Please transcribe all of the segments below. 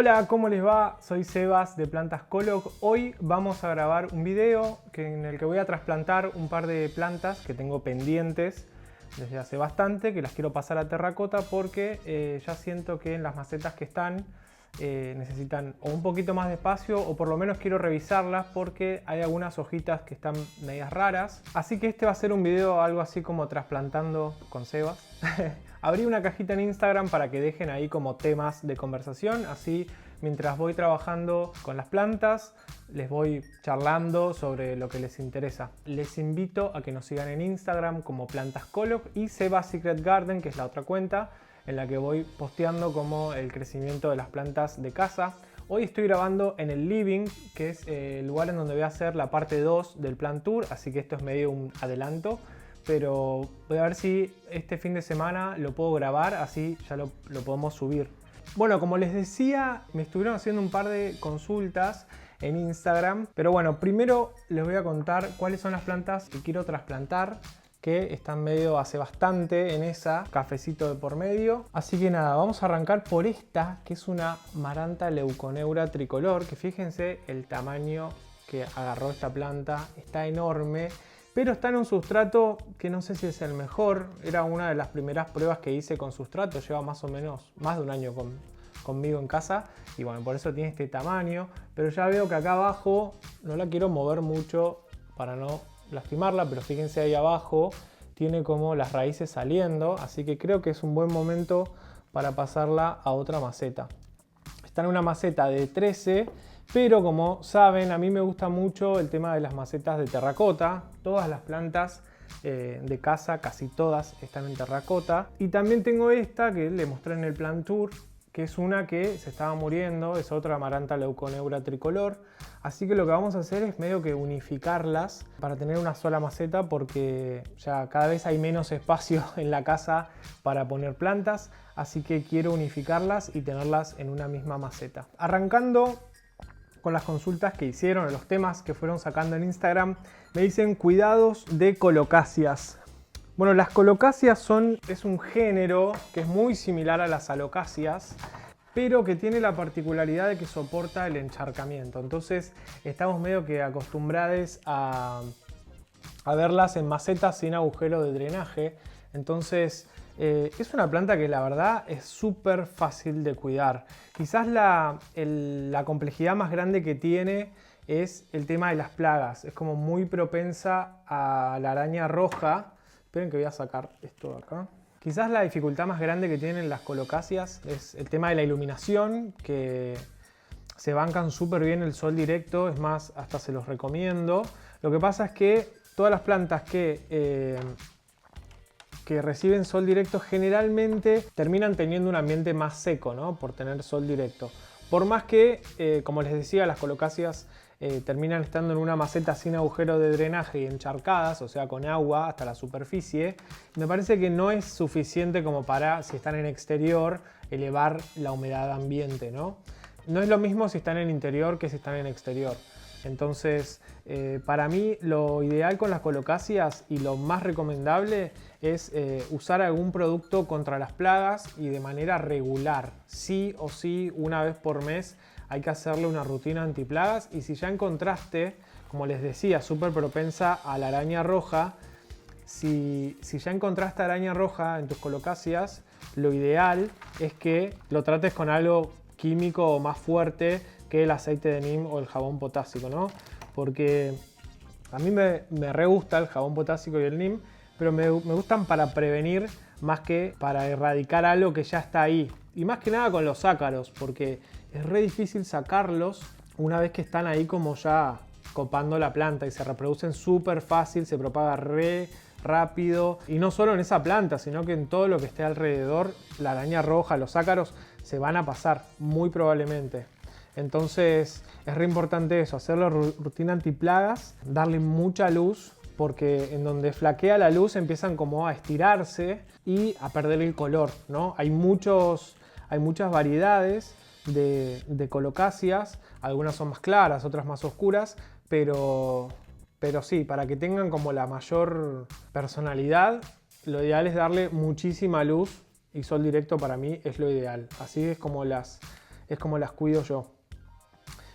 Hola, ¿cómo les va? Soy Sebas de Plantas Colloc. Hoy vamos a grabar un video en el que voy a trasplantar un par de plantas que tengo pendientes desde hace bastante, que las quiero pasar a terracota porque ya siento que en las macetas que están necesitan o un poquito más de espacio o por lo menos quiero revisarlas porque hay algunas hojitas que están medias raras. Así que este va a ser un video algo así como trasplantando con Sebas. Abrí una cajita en Instagram para que dejen ahí como temas de conversación, así mientras voy trabajando con las plantas les voy charlando sobre lo que les interesa. Les invito a que nos sigan en Instagram como Plantas Colloc y Sebas Secret Garden, que es la otra cuenta en la que voy posteando como el crecimiento de las plantas de casa. Hoy estoy grabando en el living, que es el lugar en donde voy a hacer la parte 2 del Plant Tour, así que esto es medio un adelanto. Pero voy a ver si este fin de semana lo puedo grabar, así ya lo podemos subir. Bueno, como les decía, me estuvieron haciendo un par de consultas en Instagram. Pero bueno, primero les voy a contar cuáles son las plantas que quiero trasplantar, que están medio hace bastante en esa, cafecito de por medio. Así que nada, vamos a arrancar por esta, que es una Maranta leuconeura tricolor, que fíjense el tamaño que agarró esta planta, está enorme. Pero está en un sustrato que no sé si es el mejor. Era una de las primeras pruebas que hice con sustrato. Lleva más o menos más de un año conmigo en casa. Y bueno, por eso tiene este tamaño. Pero ya veo que acá abajo no la quiero mover mucho para no lastimarla. Pero fíjense ahí abajo, tiene como las raíces saliendo. Así que creo que es un buen momento para pasarla a otra maceta. Está en una maceta de 13. Pero como saben, a mí me gusta mucho el tema de las macetas de terracota. Todas las plantas de casa, casi todas, están en terracota. Y también tengo esta que le mostré en el Plant Tour, que es una que se estaba muriendo, es otra Maranta leuconeura tricolor. Así que lo que vamos a hacer es medio que unificarlas para tener una sola maceta, porque ya cada vez hay menos espacio en la casa para poner plantas. Así que quiero unificarlas y tenerlas en una misma maceta. Arrancando con las consultas que hicieron, los temas que fueron sacando en Instagram, me dicen cuidados de colocáceas. Bueno, las colocáceas es un género que es muy similar a las alocáceas, pero que tiene la particularidad de que soporta el encharcamiento. Entonces estamos medio que acostumbrados a verlas en macetas sin agujero de drenaje. Entonces es una planta que la verdad es súper fácil de cuidar. Quizás la complejidad más grande que tiene es el tema de las plagas. Es como muy propensa a la araña roja. Esperen que voy a sacar esto de acá. Quizás la dificultad más grande que tienen las colocáceas es el tema de la iluminación, que se bancan súper bien el sol directo. Es más, hasta se los recomiendo. Lo que pasa es que todas las plantas que reciben sol directo generalmente terminan teniendo un ambiente más seco, ¿no? Por tener sol directo. Por más que, como les decía, las colocáceas terminan estando en una maceta sin agujero de drenaje y encharcadas, o sea, con agua hasta la superficie, me parece que no es suficiente como para, si están en exterior, elevar la humedad ambiente, ¿no? No es lo mismo si están en interior que si están en exterior. Entonces, para mí lo ideal con las colocáceas y lo más recomendable es usar algún producto contra las plagas y de manera regular. Sí o sí, una vez por mes hay que hacerle una rutina antiplagas. Y si ya encontraste, como les decía, súper propensa a la araña roja, si ya encontraste araña roja en tus colocáceas, lo ideal es que lo trates con algo químico más fuerte que el aceite de neem o el jabón potásico, ¿no? Porque a mí me re gusta el jabón potásico y el neem, pero me gustan para prevenir más que para erradicar algo que ya está ahí. Y más que nada con los ácaros, porque es re difícil sacarlos una vez que están ahí como ya copando la planta y se reproducen súper fácil, se propaga re rápido. Y no solo en esa planta, sino que en todo lo que esté alrededor, la araña roja, los ácaros se van a pasar muy probablemente. Entonces es re importante eso, hacer la rutina antiplagas, darle mucha luz, porque en donde flaquea la luz empiezan como a estirarse y a perder el color, ¿no? Hay muchas variedades de colocáceas, algunas son más claras, otras más oscuras, pero sí, para que tengan como la mayor personalidad, lo ideal es darle muchísima luz y sol directo. Para mí es lo ideal. Así es como las es como las cuido yo.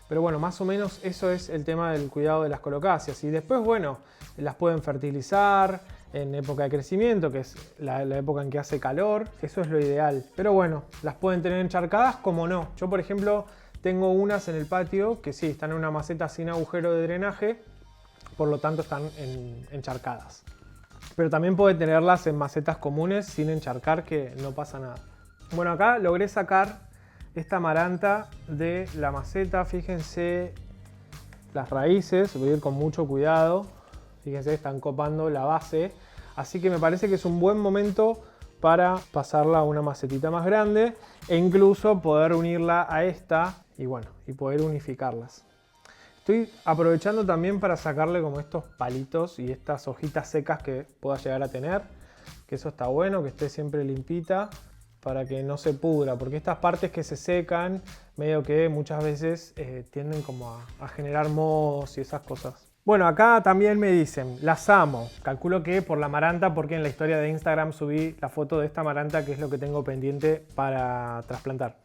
Pero bueno, más o menos eso es el tema del cuidado de las colocáceas. Y después, bueno, las pueden fertilizar en época de crecimiento, que es la época en que hace calor. Eso es lo ideal. Pero bueno, las pueden tener encharcadas como no. Yo, por ejemplo, tengo unas en el patio que sí, están en una maceta sin agujero de drenaje, por lo tanto están encharcadas. Pero también puede tenerlas en macetas comunes sin encharcar, que no pasa nada. Bueno, acá logré sacar esta amaranta de la maceta. Fíjense las raíces, voy a ir con mucho cuidado. Fíjense, están copando la base. Así que me parece que es un buen momento para pasarla a una macetita más grande e incluso poder unirla a esta y bueno, y poder unificarlas. Estoy aprovechando también para sacarle como estos palitos y estas hojitas secas que pueda llegar a tener, que eso está bueno, que esté siempre limpita para que no se pudra, porque estas partes que se secan medio que muchas veces tienden como a generar mohos y esas cosas. Bueno, acá también me dicen, las amo. Calculo que por la amaranta, porque en la historia de Instagram subí la foto de esta amaranta, que es lo que tengo pendiente para trasplantar.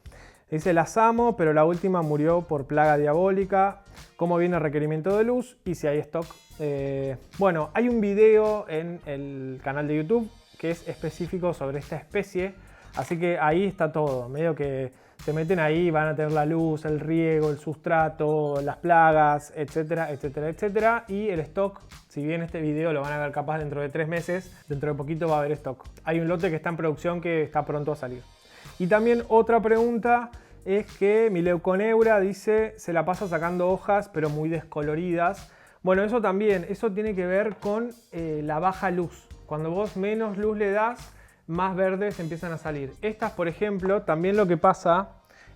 Dice, las amo, pero la última murió por plaga diabólica. ¿Cómo viene el requerimiento de luz? Y si hay stock. Bueno, hay un video en el canal de YouTube que es específico sobre esta especie. Así que ahí está todo. Medio que se meten ahí, van a tener la luz, el riego, el sustrato, las plagas, etcétera, etcétera, etcétera. Y el stock, si bien este video lo van a ver capaz dentro de 3 meses, dentro de poquito va a haber stock. Hay un lote que está en producción que está pronto a salir. Y también otra pregunta es que mi leuconeura dice se la pasa sacando hojas pero muy descoloridas. Bueno, eso también, eso tiene que ver con la baja luz. Cuando vos menos luz le das, más verdes empiezan a salir. Estas, por ejemplo, también lo que pasa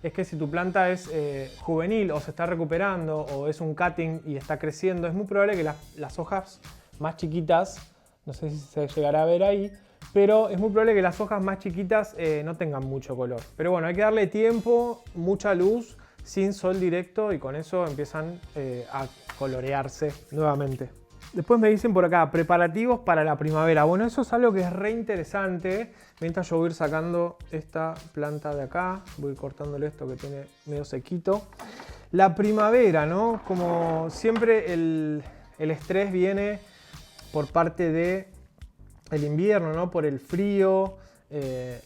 es que si tu planta es juvenil o se está recuperando o es un cutting y está creciendo, es muy probable que las hojas más chiquitas, no sé si se llegará a ver ahí, pero es muy probable que las hojas más chiquitas no tengan mucho color. Pero bueno, hay que darle tiempo, mucha luz, sin sol directo y con eso empiezan a colorearse nuevamente. Después me dicen por acá, preparativos para la primavera. Bueno, eso es algo que es re interesante. Mientras yo voy a ir sacando esta planta de acá, voy cortándole esto que tiene medio sequito. La primavera, ¿no? Como siempre el estrés viene por parte del invierno, ¿no? Por el frío.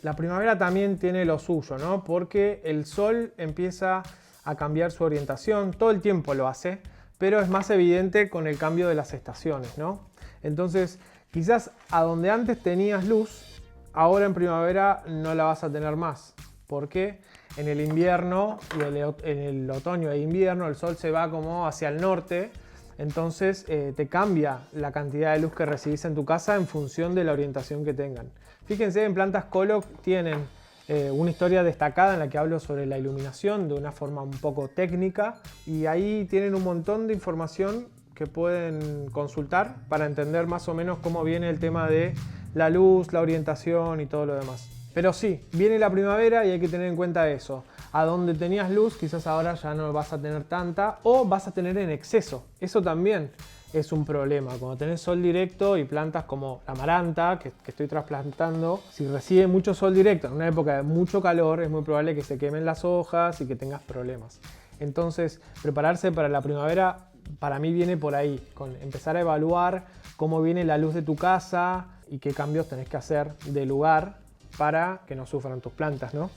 La primavera también tiene lo suyo, ¿no? Porque el sol empieza a cambiar su orientación, todo el tiempo lo hace. Pero es más evidente con el cambio de las estaciones, ¿no? Entonces, quizás a donde antes tenías luz, ahora en primavera no la vas a tener más. Porque en el invierno y en el otoño e invierno el sol se va como hacia el norte. Entonces te cambia la cantidad de luz que recibís en tu casa en función de la orientación que tengan. Fíjense, en Plantas Colo tienen una historia destacada en la que hablo sobre la iluminación de una forma un poco técnica y ahí tienen un montón de información que pueden consultar para entender más o menos cómo viene el tema de la luz, la orientación y todo lo demás. Pero sí, viene la primavera y hay que tener en cuenta eso. A donde tenías luz quizás ahora ya no vas a tener tanta o vas a tener en exceso. Eso también es un problema. Cuando tenés sol directo y plantas como la amaranta que estoy trasplantando, si recibe mucho sol directo en una época de mucho calor, es muy probable que se quemen las hojas y que tengas problemas. Entonces, prepararse para la primavera para mí viene por ahí, con empezar a evaluar cómo viene la luz de tu casa y qué cambios tenés que hacer de lugar para que no sufran tus plantas, ¿no?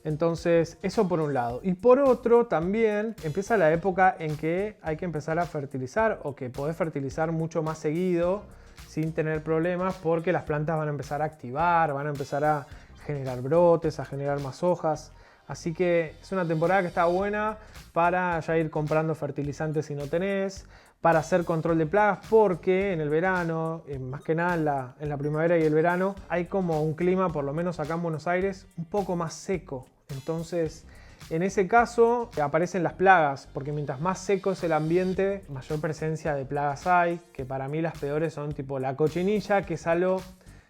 Entonces, eso por un lado. Y por otro, también empieza la época en que hay que empezar a fertilizar o que podés fertilizar mucho más seguido sin tener problemas porque las plantas van a empezar a activar, van a empezar a generar brotes, a generar más hojas. Así que es una temporada que está buena para ya ir comprando fertilizantes si no tenés, para hacer control de plagas porque en el verano, más que nada en la primavera y el verano, hay como un clima, por lo menos acá en Buenos Aires, un poco más seco. Entonces, en ese caso aparecen las plagas, porque mientras más seco es el ambiente, mayor presencia de plagas hay, que para mí las peores son tipo la cochinilla, que es algo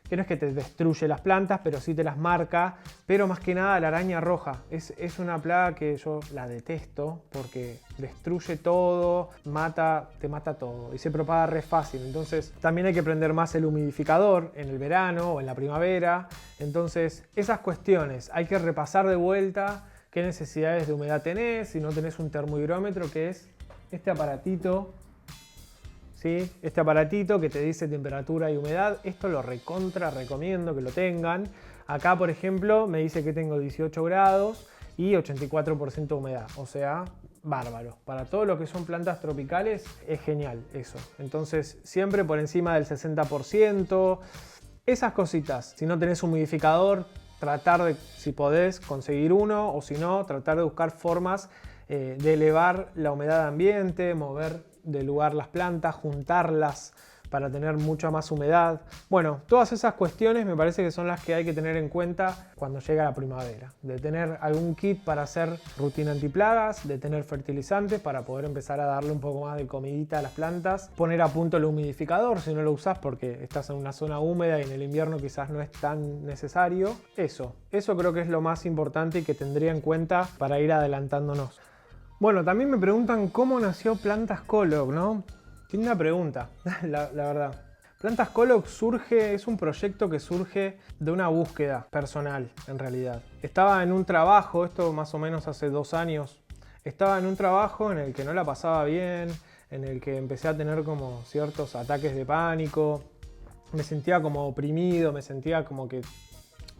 que no es que te destruye las plantas, pero sí te las marca. Pero más que nada la araña roja es una plaga que yo la detesto porque destruye todo, te mata todo y se propaga re fácil. Entonces también hay que prender más el humidificador en el verano o en la primavera. Entonces esas cuestiones hay que repasar de vuelta qué necesidades de humedad tenés, si no tenés un termohigrómetro, que es este aparatito. ¿Sí? Este aparatito que te dice temperatura y humedad, esto lo recontra recomiendo que lo tengan. Acá, por ejemplo, me dice que tengo 18 grados y 84% de humedad, o sea, bárbaro. Para todo lo que son plantas tropicales es genial eso. Entonces, siempre por encima del 60%, esas cositas. Si no tenés humidificador, tratar de, si podés, conseguir uno, o si no, tratar de buscar formas de elevar la humedad ambiente, mover de lugar las plantas, juntarlas para tener mucha más humedad. Bueno, todas esas cuestiones me parece que son las que hay que tener en cuenta cuando llega la primavera. De tener algún kit para hacer rutina antiplagas, de tener fertilizantes para poder empezar a darle un poco más de comidita a las plantas, poner a punto el humidificador si no lo usás porque estás en una zona húmeda y en el invierno quizás no es tan necesario. Eso creo que es lo más importante y que tendría en cuenta para ir adelantándonos. Bueno, también me preguntan cómo nació Plantas Colloq, ¿no? Tiene una pregunta, la verdad. Plantas Colloq es un proyecto que surge de una búsqueda personal, en realidad. Estaba en un trabajo, esto más o menos hace 2 años, estaba en un trabajo en el que no la pasaba bien, en el que empecé a tener como ciertos ataques de pánico, me sentía como oprimido, me sentía como que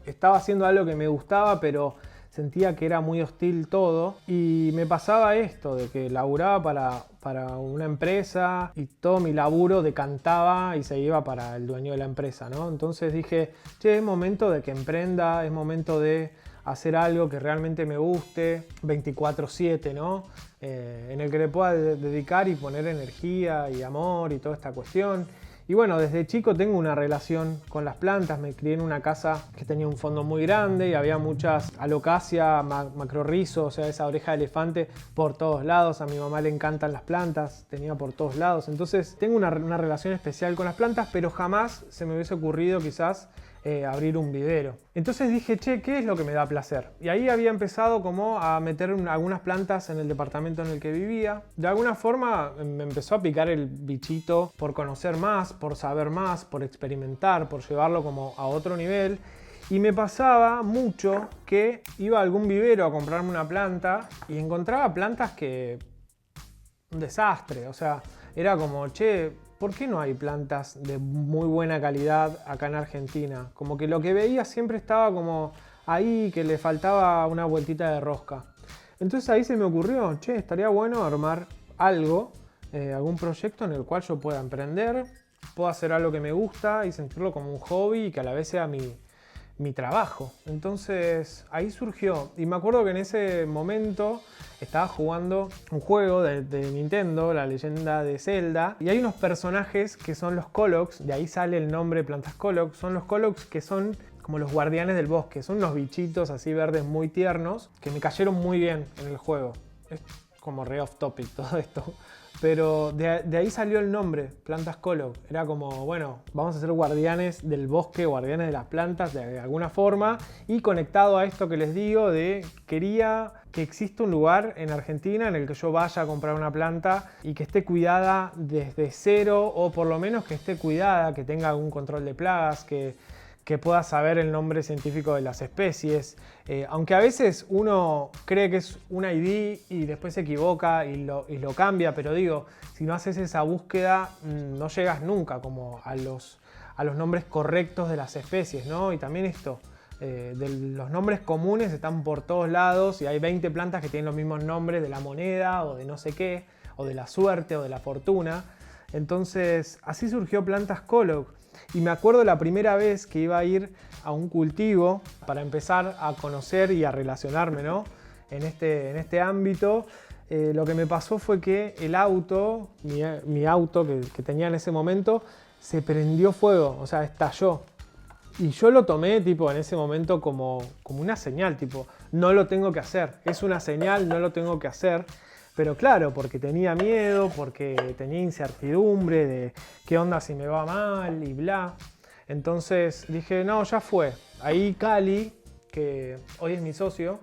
estaba haciendo algo que me gustaba, pero sentía que era muy hostil todo y me pasaba esto de que laburaba para una empresa y todo mi laburo decantaba y se iba para el dueño de la empresa, ¿no? Entonces dije, che, es momento de que emprenda, es momento de hacer algo que realmente me guste, 24/7, ¿no? En el que le pueda dedicar y poner energía y amor y toda esta cuestión. Y bueno, desde chico tengo una relación con las plantas, me crié en una casa que tenía un fondo muy grande y había muchas alocasia, macrorrizo, o sea, esa oreja de elefante por todos lados. A mi mamá le encantan las plantas, tenía por todos lados. Entonces tengo una relación especial con las plantas, pero jamás se me hubiese ocurrido quizás abrir un vivero. Entonces dije, che, ¿qué es lo que me da placer? Y ahí había empezado como a meter algunas plantas en el departamento en el que vivía. De alguna forma me empezó a picar el bichito por conocer más, por saber más, por experimentar, por llevarlo como a otro nivel. Y me pasaba mucho que iba a algún vivero a comprarme una planta y encontraba plantas que... un desastre, o sea, era como, che, ¿por qué no hay plantas de muy buena calidad acá en Argentina? Como que lo que veía siempre estaba como ahí, que le faltaba una vueltita de rosca. Entonces ahí se me ocurrió, che, estaría bueno armar algo, algún proyecto en el cual yo pueda emprender, pueda hacer algo que me gusta y sentirlo como un hobby y que a la vez sea mi trabajo. Entonces ahí surgió, y me acuerdo que en ese momento estaba jugando un juego de Nintendo, La Leyenda de Zelda, y hay unos personajes que son los Colloqs, de ahí sale el nombre Plantas Colloq. Son los Colloqs que son como los guardianes del bosque, son unos bichitos así verdes muy tiernos que me cayeron muy bien en el juego. Es como re off topic todo esto. Pero de ahí salió el nombre, Plantas Colloq. Era como, bueno, vamos a ser guardianes del bosque, guardianes de las plantas de alguna forma. Y conectado a esto que les digo de quería que exista un lugar en Argentina en el que yo vaya a comprar una planta y que esté cuidada desde cero, o por lo menos que esté cuidada, que tenga algún control de plagas, que pueda saber el nombre científico de las especies. Aunque a veces uno cree que es un ID y después se equivoca y lo cambia, pero digo, si no haces esa búsqueda no llegas nunca como a los nombres correctos de las especies, ¿no? Y también esto, los nombres comunes están por todos lados y hay 20 plantas que tienen los mismos nombres de la moneda o de no sé qué, o de la suerte o de la fortuna. Entonces así surgió Plantas Colloq. Y me acuerdo la primera vez que iba a ir a un cultivo para empezar a conocer y a relacionarme, ¿no? en este ámbito. Lo que me pasó fue que el auto, mi auto que tenía en ese momento, se prendió fuego, o sea, estalló. Y yo lo tomé tipo en ese momento como una señal, tipo, no lo tengo que hacer. Es una señal, no lo tengo que hacer. Pero claro, porque tenía miedo, porque tenía incertidumbre de qué onda si me va mal y bla. Entonces dije, no, ya fue. Ahí Cali, que hoy es mi socio,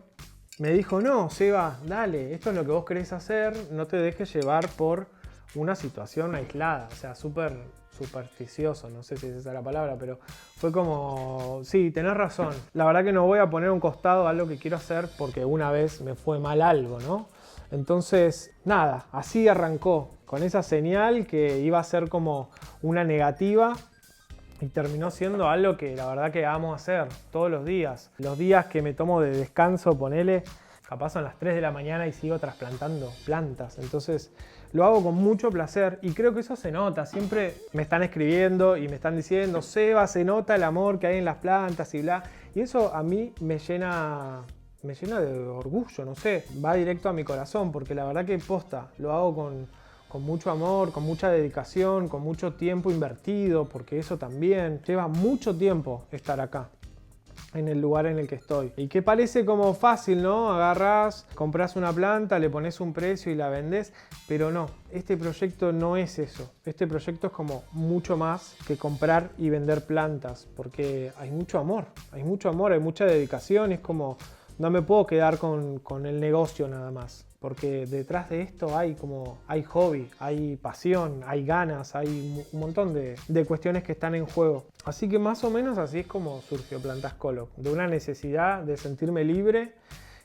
me dijo, no, Seba, dale, esto es lo que vos querés hacer, no te dejes llevar por una situación aislada, o sea, súper supersticioso, no sé si es esa la palabra, pero fue como, sí, tenés razón. La verdad que no voy a poner a un costado algo que quiero hacer porque una vez me fue mal algo, ¿no? Entonces, nada, así arrancó, con esa señal que iba a ser como una negativa y terminó siendo algo que la verdad que amo hacer todos los días. Los días que me tomo de descanso, ponele, capaz son las 3 de la mañana y sigo trasplantando plantas. Entonces lo hago con mucho placer y creo que eso se nota. Siempre me están escribiendo y me están diciendo, Seba, se nota el amor que hay en las plantas y bla. Y eso a mí me llena de orgullo, no sé, va directo a mi corazón porque la verdad que posta, lo hago con mucho amor, con mucha dedicación, con mucho tiempo invertido, porque eso también lleva mucho tiempo estar acá, en el lugar en el que estoy. Y que parece como fácil, ¿no? Agarrás, compras una planta, le pones un precio y la vendés, pero no, este proyecto no es eso. Este proyecto es como mucho más que comprar y vender plantas, porque hay mucho amor, hay mucha dedicación, es como, no me puedo quedar con el negocio nada más. Porque detrás de esto hay hobby, hay pasión, hay ganas, hay un montón de cuestiones que están en juego. Así que más o menos así es como surgió Plantas Colo, de una necesidad de sentirme libre,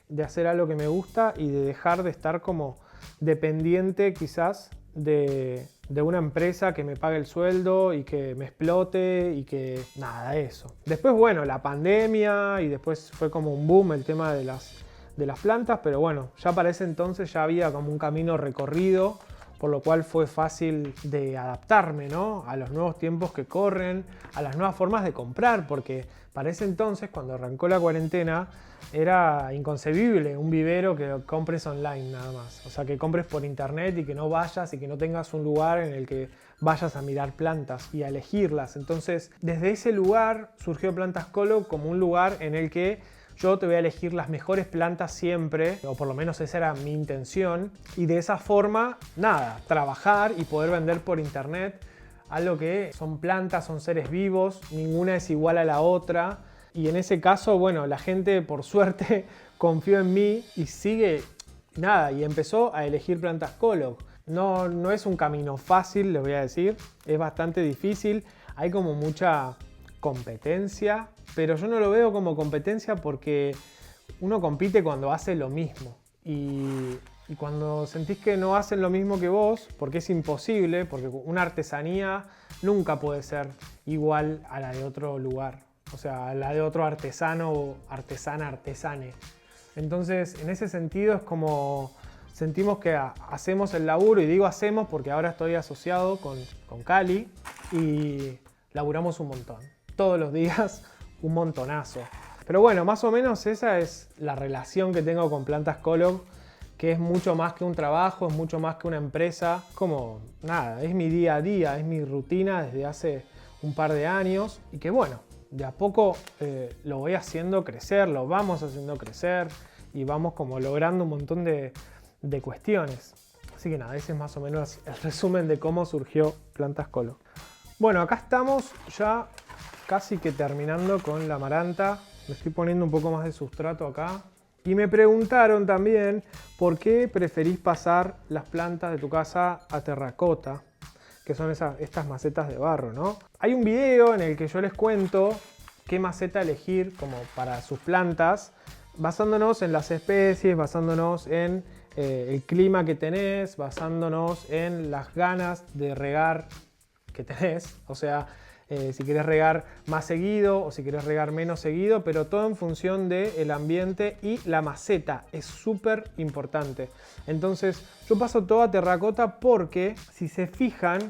de hacer algo que me gusta y de dejar de estar como dependiente quizás de una empresa que me pague el sueldo y que me explote y que nada de eso. Después, bueno, la pandemia y después fue como un boom el tema de las plantas, pero bueno, ya para ese entonces ya había como un camino recorrido, por lo cual fue fácil de adaptarme, ¿no? A los nuevos tiempos que corren, a las nuevas formas de comprar, porque para ese entonces, cuando arrancó la cuarentena, era inconcebible un vivero que compres online nada más. O sea, que compres por internet y que no vayas y que no tengas un lugar en el que vayas a mirar plantas y a elegirlas. Entonces, desde ese lugar surgió Plantas Colo como un lugar en el que yo te voy a elegir las mejores plantas siempre, o por lo menos esa era mi intención, y de esa forma, nada, trabajar y poder vender por internet algo que son plantas, son seres vivos, ninguna es igual a la otra, y en ese caso, bueno, la gente por suerte confió en mí y sigue, nada, y empezó a elegir Plantas Colo. No es un camino fácil, les voy a decir, es bastante difícil, hay como mucha competencia, pero yo no lo veo como competencia porque uno compite cuando hace lo mismo y cuando sentís que no hacen lo mismo que vos, porque es imposible, porque una artesanía nunca puede ser igual a la de otro lugar, o sea, a la de otro artesano o artesane. Entonces, en ese sentido es como sentimos que hacemos el laburo, y digo hacemos porque ahora estoy asociado con Cali y laburamos un montón. Todos los días un montonazo. Pero bueno, más o menos esa es la relación que tengo con Plantas Colo, que es mucho más que un trabajo, es mucho más que una empresa. Como nada, es mi día a día, es mi rutina desde hace un par de años y que bueno, de a poco lo voy haciendo crecer, lo vamos haciendo crecer y vamos como logrando un montón de cuestiones. Así que nada, ese es más o menos el resumen de cómo surgió Plantas Colo. Bueno, acá estamos ya casi que terminando con la amaranta. Me estoy poniendo un poco más de sustrato acá. Y me preguntaron también por qué preferís pasar las plantas de tu casa a terracota, que son estas macetas de barro, ¿no? Hay un video en el que yo les cuento qué maceta elegir como para sus plantas, basándonos en las especies, basándonos en el clima que tenés, basándonos en las ganas de regar que tenés. O sea, si querés regar más seguido o si querés regar menos seguido, pero todo en función del ambiente y la maceta es súper importante. Entonces yo paso todo a terracota porque si se fijan,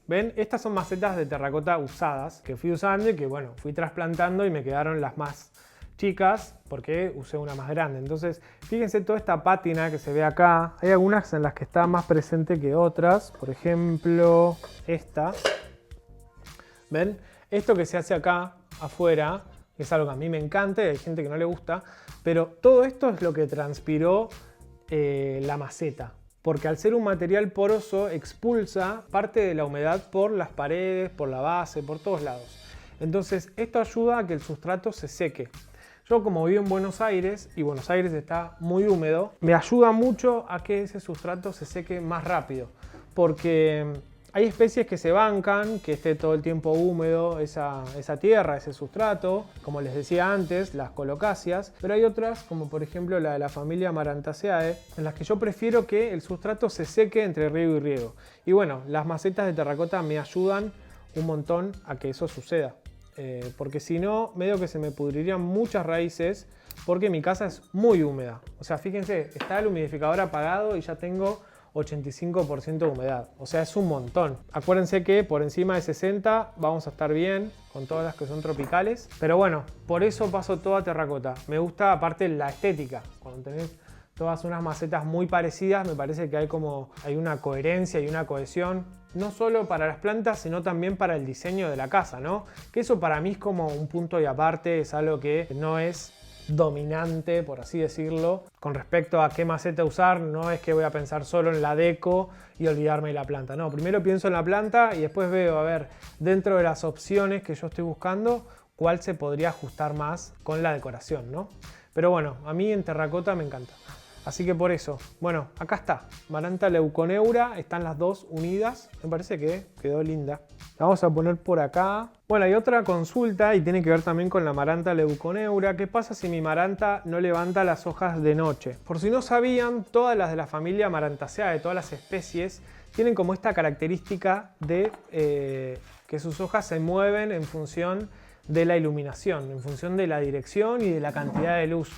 ven, estas son macetas de terracota usadas que fui usando y que bueno, fui trasplantando y me quedaron las más chicas porque usé una más grande. Entonces fíjense toda esta pátina que se ve acá. Hay algunas en las que está más presente que otras, por ejemplo esta. ¿Ven? Esto que se hace acá afuera es algo que a mí me encanta y hay gente que no le gusta, pero todo esto es lo que transpiró la maceta, porque al ser un material poroso expulsa parte de la humedad por las paredes, por la base, por todos lados. Entonces esto ayuda a que el sustrato se seque. Yo como vivo en Buenos Aires y Buenos Aires está muy húmedo, me ayuda mucho a que ese sustrato se seque más rápido. Porque hay especies que se bancan, que esté todo el tiempo húmedo esa tierra, ese sustrato, como les decía antes, las colocáceas, pero hay otras, como por ejemplo la de la familia Amarantaceae, en las que yo prefiero que el sustrato se seque entre riego y riego. Y bueno, las macetas de terracota me ayudan un montón a que eso suceda. Porque si no, medio que se me pudrirían muchas raíces, porque mi casa es muy húmeda. O sea, fíjense, está el humidificador apagado y ya tengo 85% de humedad. O sea, es un montón. Acuérdense que por encima de 60 vamos a estar bien con todas las que son tropicales. Pero bueno, por eso paso todo a terracota. Me gusta aparte la estética. Cuando tenés todas unas macetas muy parecidas, me parece que hay una coherencia y una cohesión, no solo para las plantas, sino también para el diseño de la casa, ¿no? Que eso para mí es como un punto y aparte, es algo que no es dominante, por así decirlo, con respecto a qué maceta usar. No es que voy a pensar solo en la deco y olvidarme de la planta. No, primero pienso en la planta y después veo, a ver, dentro de las opciones que yo estoy buscando, cuál se podría ajustar más con la decoración, ¿no? Pero bueno, a mí en terracota me encanta. Así que por eso, bueno, acá está, Maranta leuconeura, están las dos unidas, me parece que quedó linda. La vamos a poner por acá. Bueno, hay otra consulta y tiene que ver también con la Maranta leuconeura. ¿Qué pasa si mi Maranta no levanta las hojas de noche? Por si no sabían, todas las de la familia Amarantaceae, de todas las especies, tienen como esta característica de que sus hojas se mueven en función de la iluminación, en función de la dirección y de la cantidad de luz.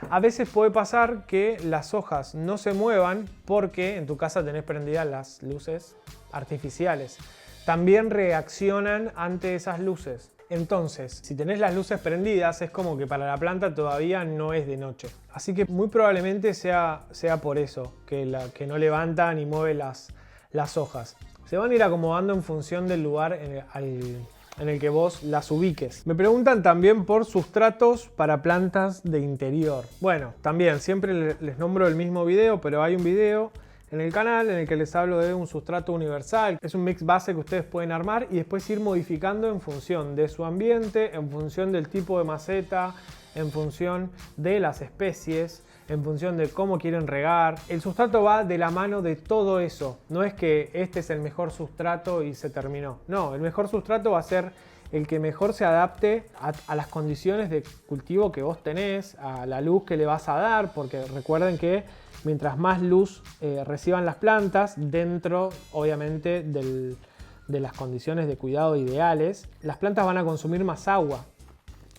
A veces puede pasar que las hojas no se muevan porque en tu casa tenés prendidas las luces artificiales. También reaccionan ante esas luces. Entonces, si tenés las luces prendidas, es como que para la planta todavía no es de noche. Así que muy probablemente sea por eso, que no levanta ni mueve las hojas. Se van a ir acomodando en función del lugar en el que vos las ubiques. Me preguntan también por sustratos para plantas de interior. Bueno, también siempre les nombro el mismo video, pero hay un video en el canal en el que les hablo de un sustrato universal. Es un mix base que ustedes pueden armar y después ir modificando en función de su ambiente, en función del tipo de maceta, en función de las especies, en función de cómo quieren regar. El sustrato va de la mano de todo eso. No es que este es el mejor sustrato y se terminó. No, el mejor sustrato va a ser el que mejor se adapte a las condiciones de cultivo que vos tenés, a la luz que le vas a dar, porque recuerden que mientras más luz reciban las plantas, dentro obviamente de las condiciones de cuidado ideales, las plantas van a consumir más agua.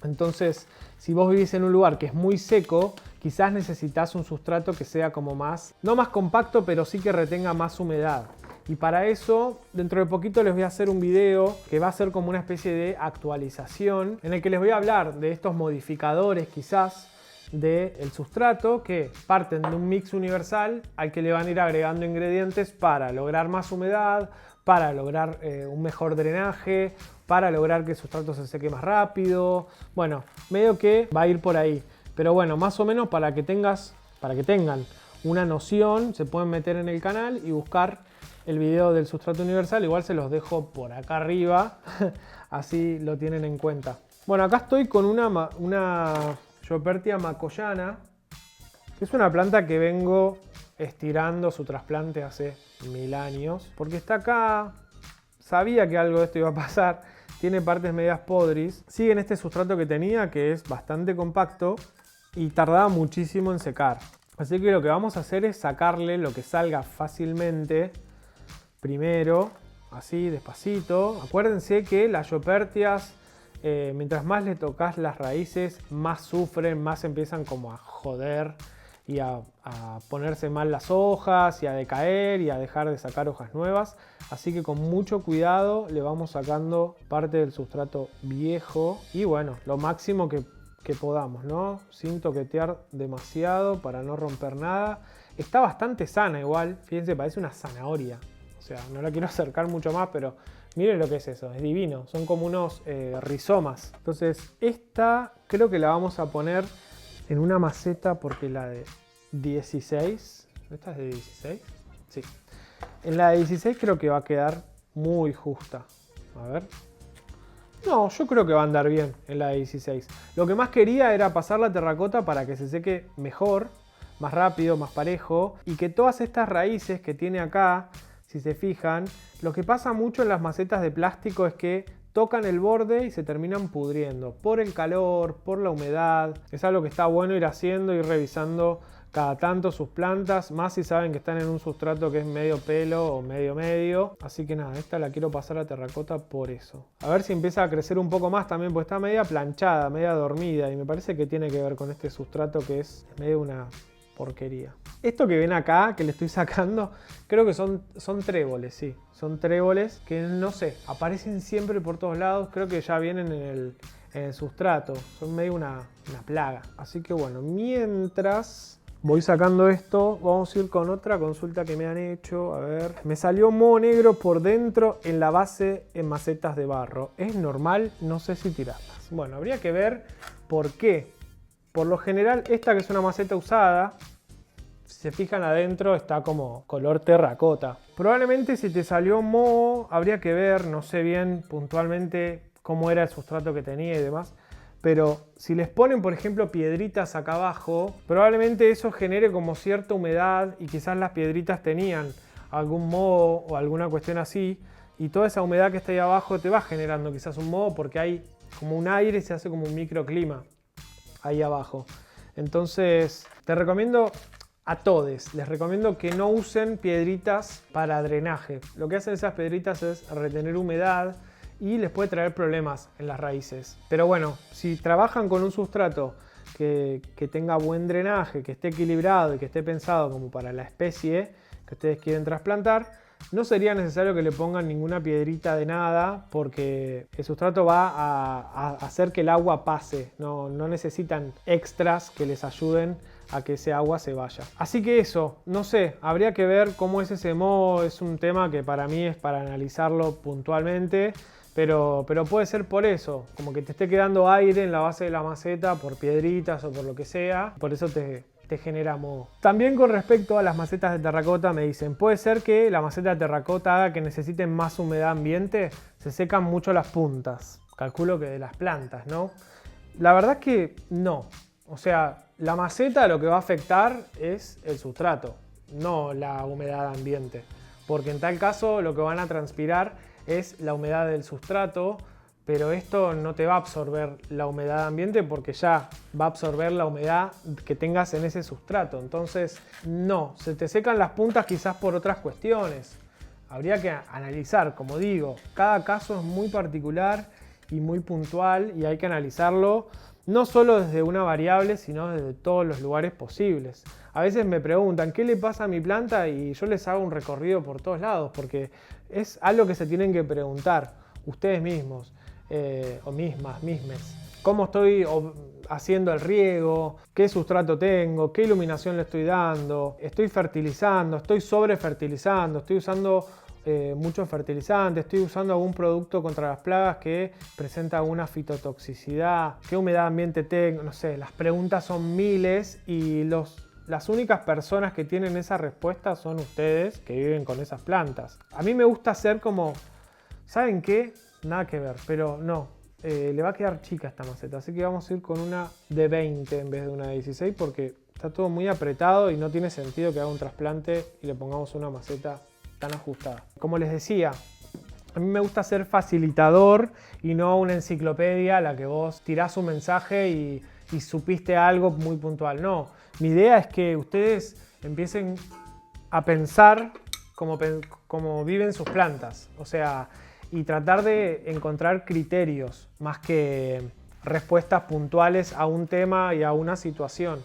Entonces, si vos vivís en un lugar que es muy seco, quizás necesitas un sustrato que sea como más, no más compacto, pero sí que retenga más humedad. Y para eso, dentro de poquito les voy a hacer un video que va a ser como una especie de actualización, en el que les voy a hablar de estos modificadores quizás del sustrato que parten de un mix universal al que le van a ir agregando ingredientes para lograr más humedad, para lograr un mejor drenaje, para lograr que el sustrato se seque más rápido. Bueno, medio que va a ir por ahí. Pero bueno, más o menos para que tengan una noción, se pueden meter en el canal y buscar el video del sustrato universal. Igual se los dejo por acá arriba, así lo tienen en cuenta. Bueno, acá estoy con una Giopertia macoyana, que es una planta que vengo estirando su trasplante hace 1000 años, porque está acá, sabía que algo de esto iba a pasar, tiene partes medias podris, sigue en este sustrato que tenía, que es bastante compacto y tardaba muchísimo en secar. Así que lo que vamos a hacer es sacarle lo que salga fácilmente primero, así despacito. Acuérdense que las Giopertias, mientras más le tocas las raíces, más sufren, más empiezan como a joder y a ponerse mal las hojas y a decaer y a dejar de sacar hojas nuevas. Así que con mucho cuidado le vamos sacando parte del sustrato viejo y bueno, lo máximo que podamos, ¿no? Sin toquetear demasiado para no romper nada. Está bastante sana igual, fíjense, parece una zanahoria. O sea, no la quiero acercar mucho más, pero miren lo que es eso, es divino. Son como unos rizomas. Entonces esta creo que la vamos a poner en una maceta porque la de 16, ¿esta es de 16? Sí. En la de 16 creo que va a quedar muy justa. A ver. No, yo creo que va a andar bien en la de 16. Lo que más quería era pasar la terracota para que se seque mejor, más rápido, más parejo, y que todas estas raíces que tiene acá, si se fijan, lo que pasa mucho en las macetas de plástico es que tocan el borde y se terminan pudriendo por el calor, por la humedad. Es algo que está bueno ir haciendo, ir revisando cada tanto sus plantas, más si saben que están en un sustrato que es medio pelo o medio. Así que nada, esta la quiero pasar a terracota por eso. A ver si empieza a crecer un poco más también, porque está media planchada, media dormida, y me parece que tiene que ver con este sustrato que es medio una porquería. Esto que ven acá, que le estoy sacando, creo que son tréboles, sí. Son tréboles que no sé, aparecen siempre por todos lados. Creo que ya vienen en el sustrato. Son medio una plaga. Así que bueno, mientras voy sacando esto, vamos a ir con otra consulta que me han hecho. A ver, me salió moho negro por dentro en la base en macetas de barro. ¿Es normal? No sé si tirarlas. Bueno, habría que ver por qué. Por lo general, esta que es una maceta usada, si se fijan adentro está como color terracota. Probablemente si te salió moho, habría que ver, no sé bien puntualmente cómo era el sustrato que tenía y demás. Pero si les ponen, por ejemplo, piedritas acá abajo, probablemente eso genere como cierta humedad y quizás las piedritas tenían algún moho o alguna cuestión así. Y toda esa humedad que está ahí abajo te va generando quizás un moho porque hay como un aire y se hace como un microclima ahí abajo. Entonces te recomiendo a todos, les recomiendo que no usen piedritas para drenaje. Lo que hacen esas piedritas es retener humedad y les puede traer problemas en las raíces. Pero bueno, si trabajan con un sustrato que tenga buen drenaje, que esté equilibrado y que esté pensado como para la especie que ustedes quieren trasplantar, no sería necesario que le pongan ninguna piedrita de nada porque el sustrato va a hacer que el agua pase. No necesitan extras que les ayuden a que ese agua se vaya. Así que eso, no sé, habría que ver cómo es ese moho. Es un tema que para mí es para analizarlo puntualmente. Pero puede ser por eso, como que te esté quedando aire en la base de la maceta por piedritas o por lo que sea. Por eso te genera moho. También con respecto a las macetas de terracota me dicen, puede ser que la maceta de terracota haga que necesiten más humedad ambiente, se secan mucho las puntas. Calculo que de las plantas, ¿no? La verdad es que no. O sea, la maceta lo que va a afectar es el sustrato, no la humedad ambiente. Porque en tal caso lo que van a transpirar es la humedad del sustrato, pero esto no te va a absorber la humedad ambiente porque ya va a absorber la humedad que tengas en ese sustrato. Entonces, no, se te secan las puntas quizás por otras cuestiones. Habría que analizar, como digo, cada caso es muy particular y muy puntual y hay que analizarlo no solo desde una variable, sino desde todos los lugares posibles. A veces me preguntan, ¿qué le pasa a mi planta? Y yo les hago un recorrido por todos lados, porque es algo que se tienen que preguntar ustedes mismos, o mismes. ¿Cómo estoy haciendo el riego? ¿Qué sustrato tengo? ¿Qué iluminación le estoy dando? ¿Estoy fertilizando? ¿Estoy sobrefertilizando? ¿Estoy usando mucho fertilizante? ¿Estoy usando algún producto contra las plagas que presenta alguna fitotoxicidad? ¿Qué humedad ambiente tengo? No sé, las preguntas son miles y las únicas personas que tienen esa respuesta son ustedes que viven con esas plantas. A mí me gusta hacer como, ¿saben qué? Nada que ver, pero no, le va a quedar chica esta maceta, así que vamos a ir con una de 20 en vez de una de 16 porque está todo muy apretado y no tiene sentido que haga un trasplante y le pongamos una maceta tan ajustada. Como les decía, a mí me gusta ser facilitador y no una enciclopedia a la que vos tirás un mensaje y supiste algo muy puntual. No, mi idea es que ustedes empiecen a pensar como viven sus plantas. O sea, y tratar de encontrar criterios más que respuestas puntuales a un tema y a una situación.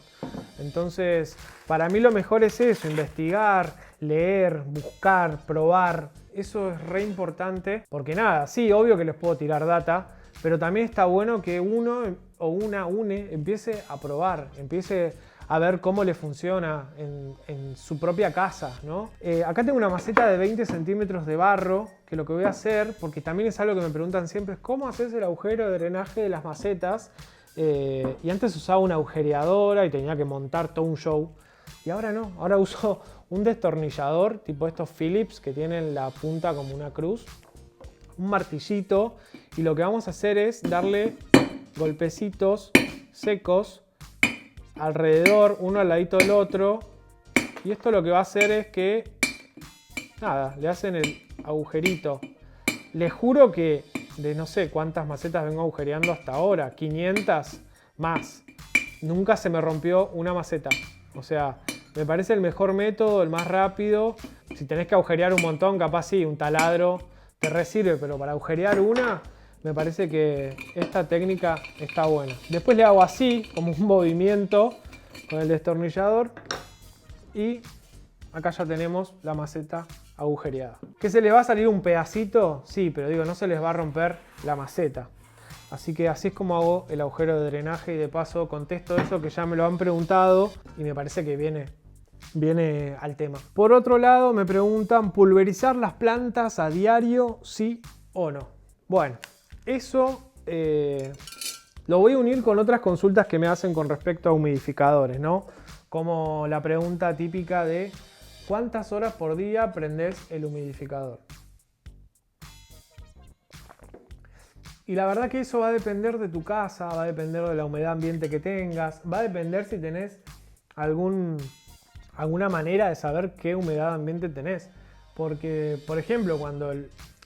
Entonces, para mí lo mejor es eso, investigar, leer, buscar, probar. Eso es re importante porque nada, sí, obvio que les puedo tirar data, pero también está bueno que uno o una empiece a probar, empiece a ver cómo le funciona en su propia casa, ¿no? Acá tengo una maceta de 20 centímetros de barro, que lo que voy a hacer, porque también es algo que me preguntan siempre, es cómo haces el agujero de drenaje de las macetas. Y antes usaba una agujereadora y tenía que montar todo un show. Y ahora no, ahora uso un destornillador tipo estos Phillips que tienen la punta como una cruz. un martillito y lo que vamos a hacer es darle golpecitos secos alrededor, uno al ladito del otro. Y esto lo que va a hacer es que, nada, le hacen el agujerito. Les juro que de no sé cuántas macetas vengo agujereando hasta ahora, 500 más. Nunca se me rompió una maceta. O sea, me parece el mejor método, el más rápido. Si tenés que agujerear un montón, capaz sí, un taladro te resirve, pero para agujerear una, me parece que esta técnica está buena. Después le hago así, como un movimiento con el destornillador. Y acá ya tenemos la maceta agujereada. ¿Que se les va a salir un pedacito? Sí, pero digo, no se les va a romper la maceta. Así que así es como hago el agujero de drenaje y de paso contesto eso que ya me lo han preguntado y me parece que viene al tema. Por otro lado me preguntan, ¿pulverizar las plantas a diario, sí o no? Bueno, eso lo voy a unir con otras consultas que me hacen con respecto a humidificadores, ¿no? Como la pregunta típica de ¿cuántas horas por día prendés el humidificador? Y la verdad que eso va a depender de tu casa, va a depender de la humedad ambiente que tengas, va a depender si tenés alguna manera de saber qué humedad ambiente tenés. Porque, por ejemplo, cuando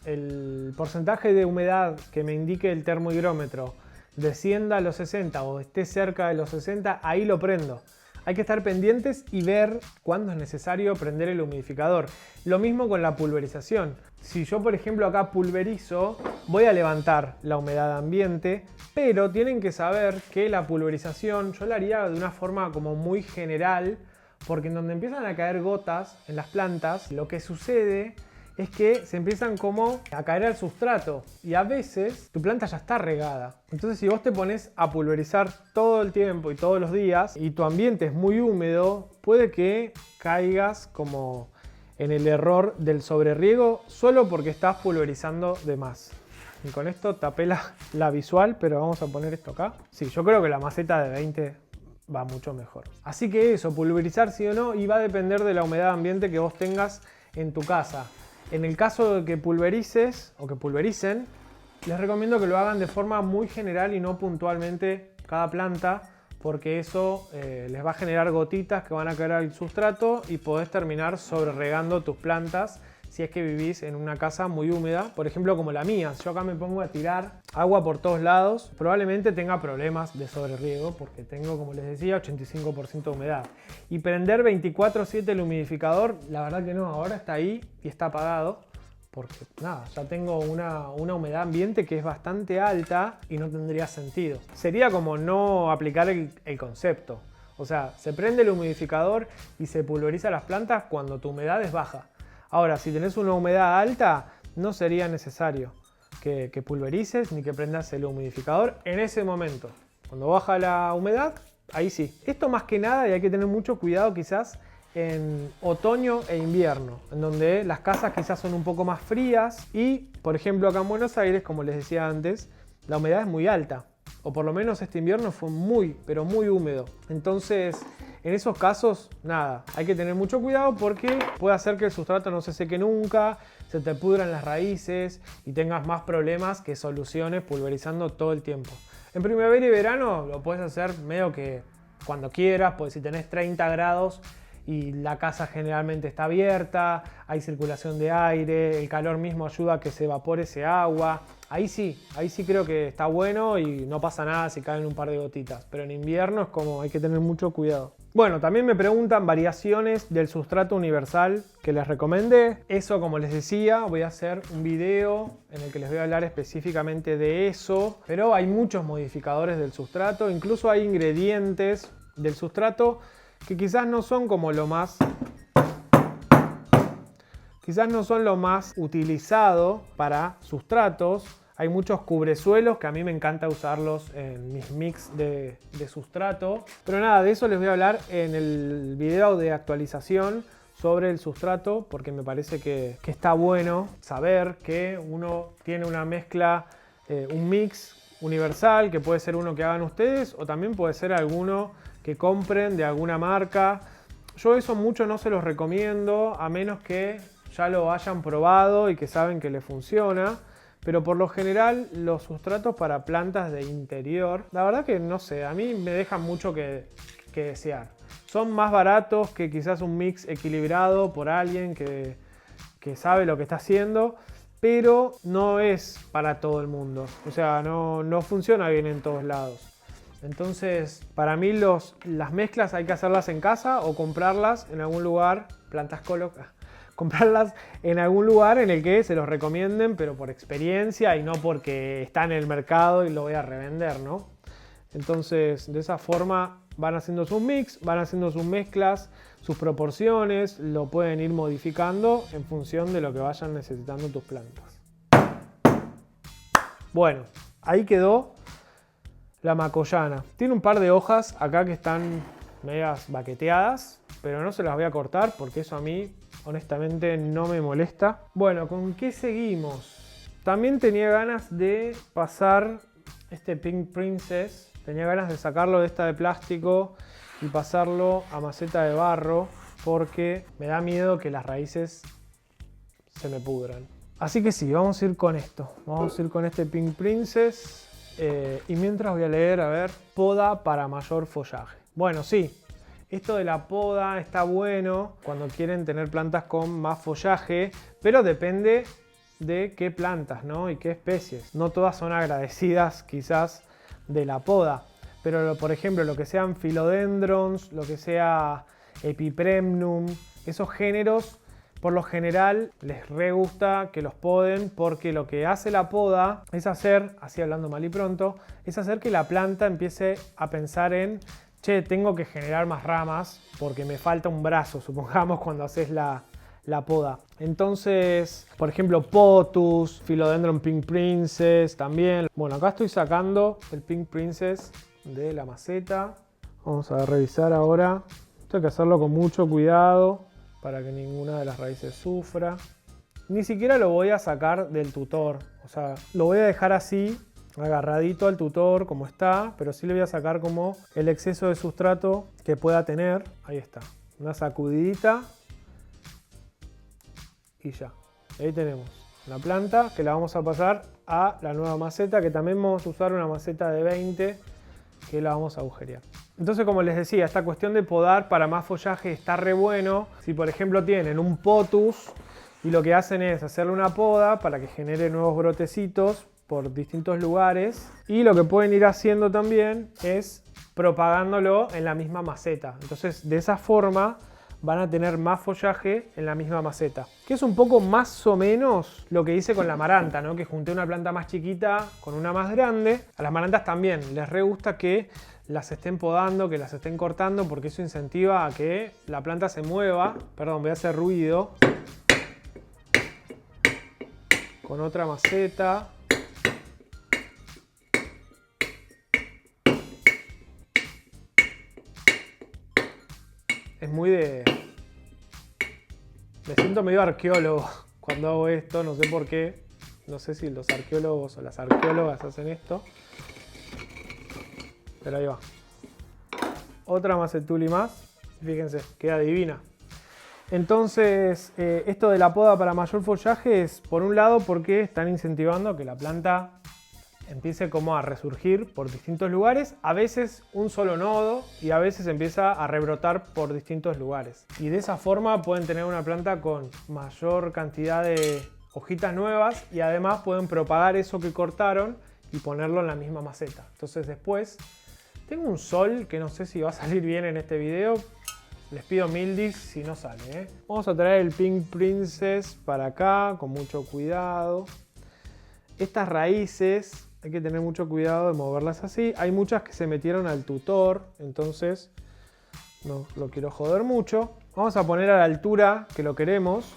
el porcentaje de humedad que me indique el termohigrómetro descienda a los 60 o esté cerca de los 60, ahí lo prendo. Hay que estar pendientes y ver cuándo es necesario prender el humidificador. Lo mismo con la pulverización. Si yo, por ejemplo, acá pulverizo, voy a levantar la humedad ambiente, pero tienen que saber que la pulverización yo la haría de una forma como muy general, porque en donde empiezan a caer gotas en las plantas, lo que sucede es que se empiezan como a caer al sustrato y a veces tu planta ya está regada. Entonces si vos te pones a pulverizar todo el tiempo y todos los días y tu ambiente es muy húmedo, puede que caigas como en el error del sobreriego solo porque estás pulverizando de más. Y con esto tapé la visual, pero vamos a poner esto acá. Sí, yo creo que la maceta de 20 va mucho mejor. Así que eso, pulverizar sí o no, y va a depender de la humedad ambiente que vos tengas en tu casa. En el caso de que pulverices o que pulvericen, les recomiendo que lo hagan de forma muy general y no puntualmente cada planta, porque eso les va a generar gotitas que van a caer al sustrato y podés terminar sobreregando tus plantas si es que vivís en una casa muy húmeda, por ejemplo como la mía. Yo acá me pongo a tirar agua por todos lados, probablemente tenga problemas de sobreriego porque tengo, como les decía, 85% de humedad. Y prender 24/7 el humidificador, la verdad que no, ahora está ahí y está apagado porque nada, ya tengo una humedad ambiente que es bastante alta y no tendría sentido. Sería como no aplicar el concepto. O sea, se prende el humidificador y se pulveriza las plantas cuando tu humedad es baja. Ahora, si tenés una humedad alta, no sería necesario que pulverices ni que prendas el humidificador en ese momento. Cuando baja la humedad, ahí sí. Esto más que nada, y hay que tener mucho cuidado quizás en otoño e invierno, en donde las casas quizás son un poco más frías y, por ejemplo, acá en Buenos Aires, como les decía antes, la humedad es muy alta. O por lo menos este invierno fue muy, pero muy húmedo. Entonces, en esos casos, nada, hay que tener mucho cuidado porque puede hacer que el sustrato no se seque nunca, se te pudran las raíces y tengas más problemas que soluciones pulverizando todo el tiempo. En primavera y verano lo puedes hacer medio que cuando quieras, pues si tenés 30 grados y la casa generalmente está abierta, hay circulación de aire, el calor mismo ayuda a que se evapore ese agua. Ahí sí creo que está bueno y no pasa nada si caen un par de gotitas. Pero en invierno es como hay que tener mucho cuidado. Bueno, también me preguntan variaciones del sustrato universal que les recomendé. Eso, como les decía, voy a hacer un video en el que les voy a hablar específicamente de eso. Pero hay muchos modificadores del sustrato, incluso hay ingredientes del sustrato que quizás no son como lo más utilizado para sustratos. Hay muchos cubresuelos que a mí me encanta usarlos en mis mix de sustrato. Pero nada, de eso les voy a hablar en el video de actualización sobre el sustrato, porque me parece que está bueno saber que uno tiene una mezcla, un mix universal, que puede ser uno que hagan ustedes o también puede ser alguno que compren de alguna marca. Yo eso mucho no se los recomiendo, a menos que ya lo hayan probado y que saben que les funciona. pero por lo general los sustratos para plantas de interior, la verdad que no sé, a mí me dejan mucho que desear. Son más baratos que quizás un mix equilibrado por alguien que sabe lo que está haciendo, pero no es para todo el mundo. O sea, no funciona bien en todos lados. Entonces, para mí las mezclas hay que hacerlas en casa o comprarlas en algún lugar, plantas Colo, comprarlas en algún lugar en el que se los recomienden, pero por experiencia y no porque está en el mercado y lo voy a revender, ¿no? Entonces, de esa forma van haciendo sus mix, van haciendo sus mezclas, sus proporciones, lo pueden ir modificando en función de lo que vayan necesitando tus plantas. Bueno, ahí quedó la macoyana. Tiene un par de hojas acá que están medias baqueteadas, pero no se las voy a cortar porque eso a mí honestamente no me molesta. Bueno, ¿con qué seguimos? También tenía ganas de pasar este Pink Princess. Tenía ganas de sacarlo de esta de plástico y pasarlo a maceta de barro porque me da miedo que las raíces se me pudran. Así que sí, vamos a ir con esto. Vamos a ir con este Pink Princess. Y mientras voy a leer, a ver, poda para mayor follaje. Bueno, sí, esto de la poda está bueno cuando quieren tener plantas con más follaje, pero depende de qué plantas, ¿no? Y qué especies. No todas son agradecidas quizás de la poda, pero por ejemplo lo que sean philodendrons, lo que sea epipremnum, esos géneros por lo general les re gusta que los poden porque lo que hace la poda es hacer, así hablando mal y pronto, es hacer que la planta empiece a pensar en che, tengo que generar más ramas porque me falta un brazo, supongamos cuando haces la poda. Entonces, por ejemplo, Pothos, Philodendron Pink Princess también. Bueno, acá estoy sacando el Pink Princess de la maceta. Vamos a revisar ahora. Esto hay que hacerlo con mucho cuidado para que ninguna de las raíces sufra. Ni siquiera lo voy a sacar del tutor. O sea, lo voy a dejar así, agarradito al tutor como está, pero sí le voy a sacar como el exceso de sustrato que pueda tener. Ahí está. Una sacudidita. Y ya, ahí tenemos la planta que la vamos a pasar a la nueva maceta, que también vamos a usar una maceta de 20 que la vamos a agujerear. Entonces, como les decía, esta cuestión de podar para más follaje está re bueno. Si por ejemplo tienen un Pothos y lo que hacen es hacerle una poda para que genere nuevos brotecitos por distintos lugares, y lo que pueden ir haciendo también es propagándolo en la misma maceta. Entonces, de esa forma van a tener más follaje en la misma maceta. Que es un poco más o menos lo que hice con la amaranta, ¿no? Que junté una planta más chiquita con una más grande. A las amarantas también les re gusta que las estén podando, que las estén cortando, porque eso incentiva a que la planta se mueva. Perdón, voy a hacer ruido. Con otra maceta. Es muy de... Me siento medio arqueólogo cuando hago esto, no sé por qué. No sé si los arqueólogos o las arqueólogas hacen esto. Pero ahí va. Otra macetuli más. Fíjense, queda divina. Entonces, esto de la poda para mayor follaje es, por un lado, porque están incentivando que la planta empiece como a resurgir por distintos lugares, a veces un solo nodo y a veces empieza a rebrotar por distintos lugares. Y de esa forma pueden tener una planta con mayor cantidad de hojitas nuevas y además pueden propagar eso que cortaron y ponerlo en la misma maceta. Entonces después, tengo un sol que no sé si va a salir bien en este video. Les pido mil si no sale, ¿eh? Vamos a traer el Pink Princess para acá con mucho cuidado. Estas raíces hay que tener mucho cuidado de moverlas así. Hay muchas que se metieron al tutor, entonces no lo quiero joder mucho. Vamos a poner a la altura que lo queremos.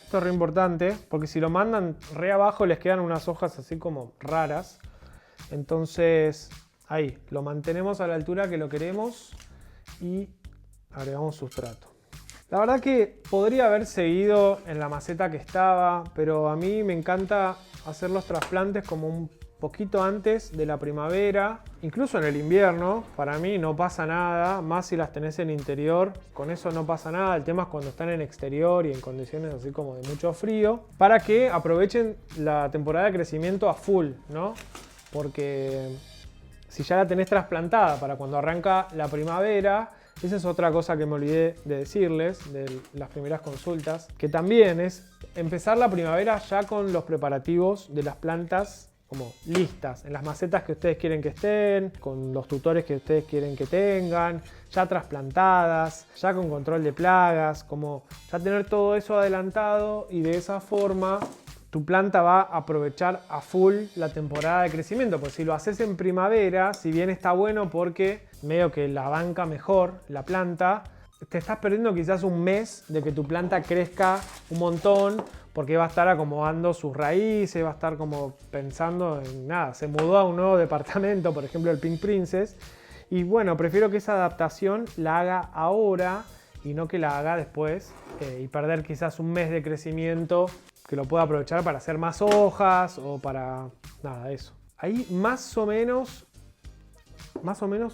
Esto es re importante porque si lo mandan re abajo les quedan unas hojas así como raras. Entonces ahí, lo mantenemos a la altura que lo queremos y agregamos sustrato. La verdad que podría haber seguido en la maceta que estaba, pero a mí me encanta hacer los trasplantes como un poquito antes de la primavera, incluso en el invierno, para mí no pasa nada, más si las tenés en interior, con eso no pasa nada. El tema es cuando están en exterior y en condiciones así como de mucho frío, para que aprovechen la temporada de crecimiento a full, ¿no? Porque si ya la tenés trasplantada para cuando arranca la primavera, esa es otra cosa que me olvidé de decirles de las primeras consultas, que también es empezar la primavera ya con los preparativos de las plantas como listas, en las macetas que ustedes quieren que estén, con los tutores que ustedes quieren que tengan, ya trasplantadas, ya con control de plagas, como ya tener todo eso adelantado, y de esa forma tu planta va a aprovechar a full la temporada de crecimiento. Pues si lo haces en primavera, si bien está bueno porque medio que la banca mejor la planta, te estás perdiendo quizás un mes de que tu planta crezca un montón, porque va a estar acomodando sus raíces, va a estar como pensando en nada, se mudó a un nuevo departamento, por ejemplo el Pink Princess, y bueno, prefiero que esa adaptación la haga ahora y no que la haga después y perder quizás un mes de crecimiento que lo pueda aprovechar para hacer más hojas o para nada de eso. Ahí más o menos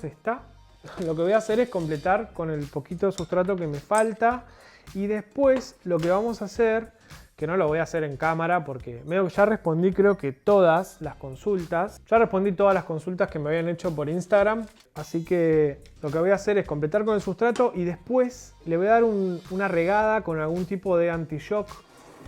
está. Lo que voy a hacer es completar con el poquito de sustrato que me falta, y después lo que vamos a hacer, que no lo voy a hacer en cámara porque ya respondí creo que todas las consultas. Ya respondí todas las consultas que me habían hecho por Instagram. Así que lo que voy a hacer es completar con el sustrato y después le voy a dar una regada con algún tipo de anti-shock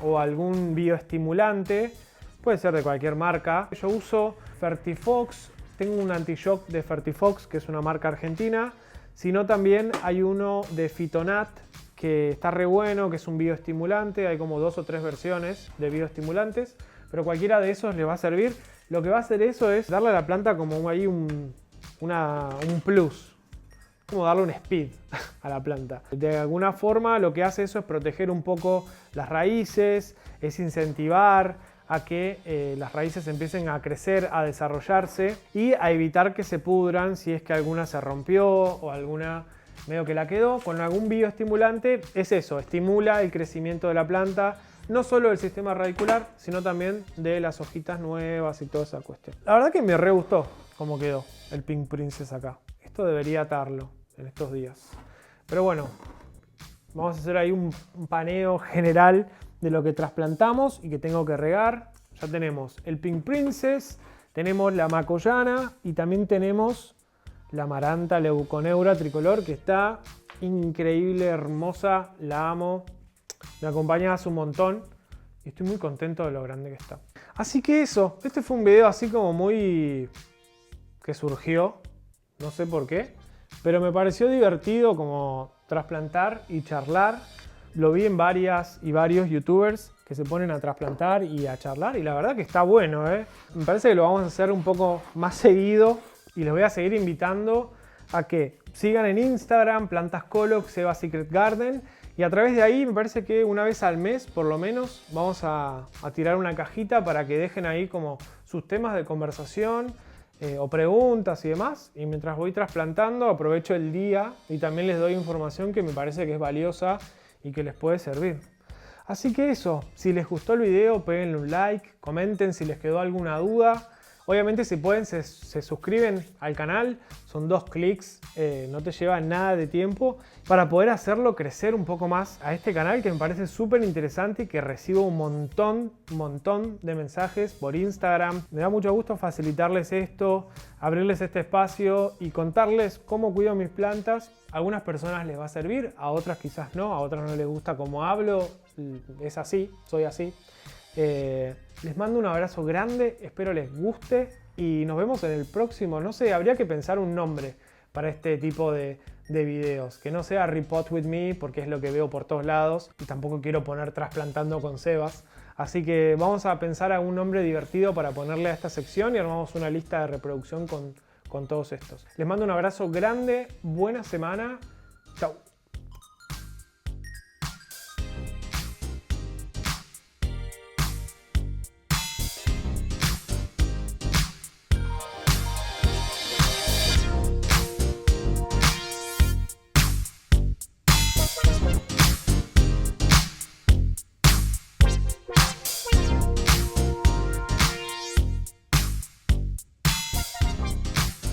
o algún bioestimulante. Puede ser de cualquier marca. Yo uso Fertifox. Tengo un anti-shock de Fertifox, que es una marca argentina. Sino también hay uno de Fitonat, que está re bueno, que es un bioestimulante. Hay como 2 o 3 versiones de bioestimulantes, pero cualquiera de esos le va a servir. Lo que va a hacer eso es darle a la planta como ahí un plus, como darle un speed a la planta. De alguna forma lo que hace eso es proteger un poco las raíces, es incentivar a que las raíces empiecen a crecer, a desarrollarse y a evitar que se pudran si es que alguna se rompió o alguna medio que la quedó. Con algún bioestimulante es eso, estimula el crecimiento de la planta, no solo del sistema radicular, sino también de las hojitas nuevas y toda esa cuestión. La verdad que me re gustó cómo quedó el Pink Princess acá. Esto debería atarlo en estos días. Pero bueno, vamos a hacer ahí un paneo general de lo que trasplantamos y que tengo que regar. Ya tenemos el Pink Princess, tenemos la Macoyana y también tenemos la Maranta Leuconeura tricolor, que está increíble, hermosa, la amo, me acompaña hace un montón y estoy muy contento de lo grande que está. Así que eso, este fue un video así como muy que surgió, no sé por qué, pero me pareció divertido como trasplantar y charlar. Lo vi en varios youtubers que se ponen a trasplantar y a charlar, y la verdad que está bueno, Me parece que lo vamos a hacer un poco más seguido. Y les voy a seguir invitando a que sigan en Instagram Plantas Coloc, Seba Secret Garden, y a través de ahí me parece que una vez al mes por lo menos vamos a tirar una cajita para que dejen ahí como sus temas de conversación o preguntas y demás, y mientras voy trasplantando aprovecho el día y también les doy información que me parece que es valiosa y que les puede servir. Así que eso, si les gustó el video péguenle un like, comenten si les quedó alguna duda. Obviamente si pueden se suscriben al canal, son 2 clics, no te lleva nada de tiempo para poder hacerlo crecer un poco más a este canal, que me parece súper interesante y que recibo un montón de mensajes por Instagram. Me da mucho gusto facilitarles esto, abrirles este espacio y contarles cómo cuido mis plantas. A algunas personas les va a servir, a otras quizás no, a otras no les gusta cómo hablo, es así, soy así. Les mando un abrazo grande, espero les guste y nos vemos en el próximo. No sé, habría que pensar un nombre para este tipo de videos, que no sea Repot with me porque es lo que veo por todos lados y tampoco quiero poner trasplantando con Sebas, así que vamos a pensar a un nombre divertido para ponerle a esta sección y armamos una lista de reproducción con todos estos. Les mando un abrazo grande, buena semana, chau.